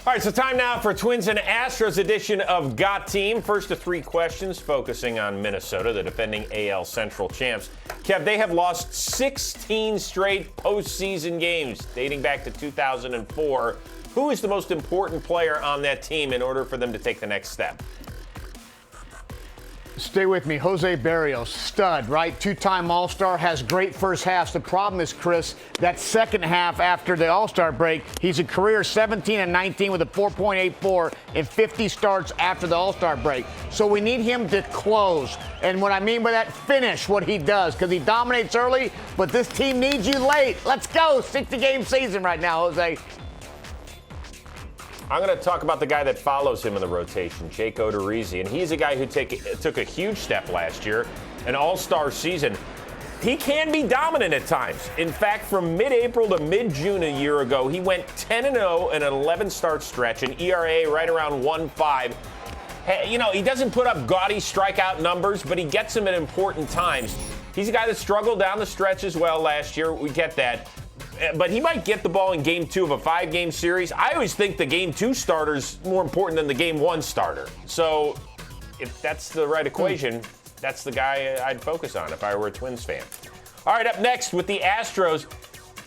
All right, so time now for Twins and Astros edition of Got Team. First of three questions focusing on Minnesota, the defending AL Central champs. Kev, they have lost 16 straight postseason games dating back to 2004. Who is the most important player on that team in order for them to take the next step? Stay with me. Jose Barrios, stud, right? Two-time All-Star, has great first halves. The problem is, Chris, that second half after the All-Star break, he's a career 17 and 19 with a 4.84 in 50 starts after the All-Star break. So we need him to close. And what I mean by that, finish what he does, because he dominates early, but this team needs you late. Let's go. 60-game season right now, Jose. I'm going to talk about the guy that follows him in the rotation, Jake Odorizzi, and he's a guy who took a huge step last year, an all-star season. He can be dominant at times. In fact, from mid-April to mid-June a year ago, he went 10-0 in an 11-start stretch, an ERA right around 1.5. Hey, you know, he doesn't put up gaudy strikeout numbers, but he gets them at important times. He's a guy that struggled down the stretch as well last year. We get that. But he might get the ball in Game 2 of a 5-game series. I always think the Game 2 starter's more important than the Game 1 starter. So if that's the right equation, that's the guy I'd focus on if I were a Twins fan. All right, up next with the Astros,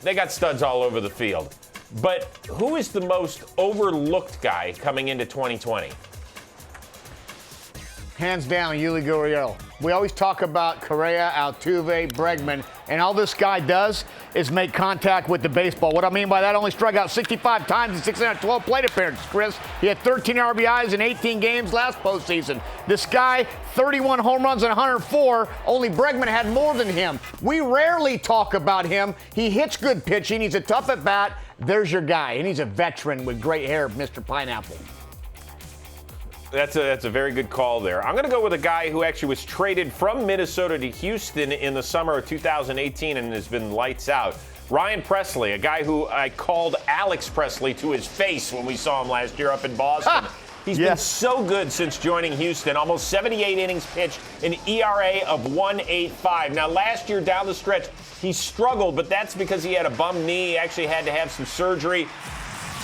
they got studs all over the field. But who is the most overlooked guy coming into 2020? Hands down, Yuli Gurriel. We always talk about Correa, Altuve, Bregman, and all this guy does is make contact with the baseball. What I mean by that, only struck out 65 times in 612 plate appearances, Chris. He had 13 RBIs in 18 games last postseason. This guy, 31 home runs and 104. Only Bregman had more than him. We rarely talk about him. He hits good pitching. He's a tough at bat. There's your guy, and he's a veteran with great hair, Mr. Pineapple. That's a very good call there. I'm going to go with a guy who actually was traded from Minnesota to Houston in the summer of 2018 and has been lights out. Ryan Presley, a guy who I called Alex Presley to his face when we saw him last year up in Boston. He's been so good since joining Houston. Almost 78 innings pitched, an ERA of 1.85. Now, last year down the stretch, he struggled, but that's because he had a bum knee. He actually had to have some surgery.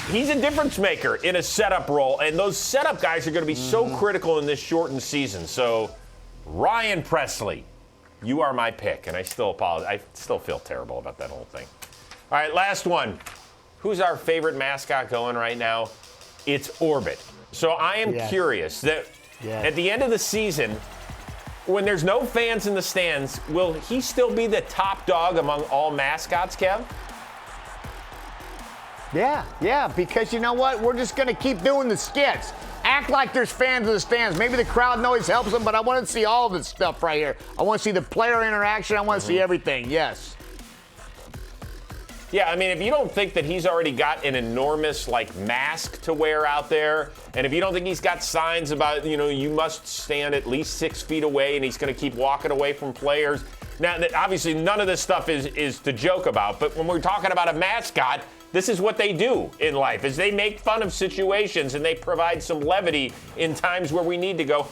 He's a difference maker in a setup role, and those setup guys are going to be so critical in this shortened season. So, Ryan Presley, you are my pick, and I still apologize. I still feel terrible about that whole thing. All right, last one. Who's our favorite mascot going right now? It's Orbit. So I am curious that at the end of the season, when there's no fans in the stands, will he still be the top dog among all mascots, Kev? Yeah, because you know what? We're just going to keep doing the skits. Act like there's fans in the stands. Maybe the crowd noise helps them, but I want to see all this stuff right here. I want to see the player interaction. I want to see everything, yes. Yeah, I mean, if you don't think that he's already got an enormous, mask to wear out there, and if you don't think he's got signs about, you must stand at least 6 feet away and he's going to keep walking away from players. Now, obviously, none of this stuff is to joke about, but when we're talking about a mascot, this is what they do in life, is they make fun of situations and they provide some levity in times where we need to go,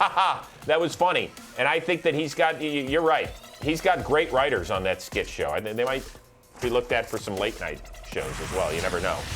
that was funny. And I think that you're right, he's got great writers on that skit show. And they might be looked at for some late night shows as well. You never know.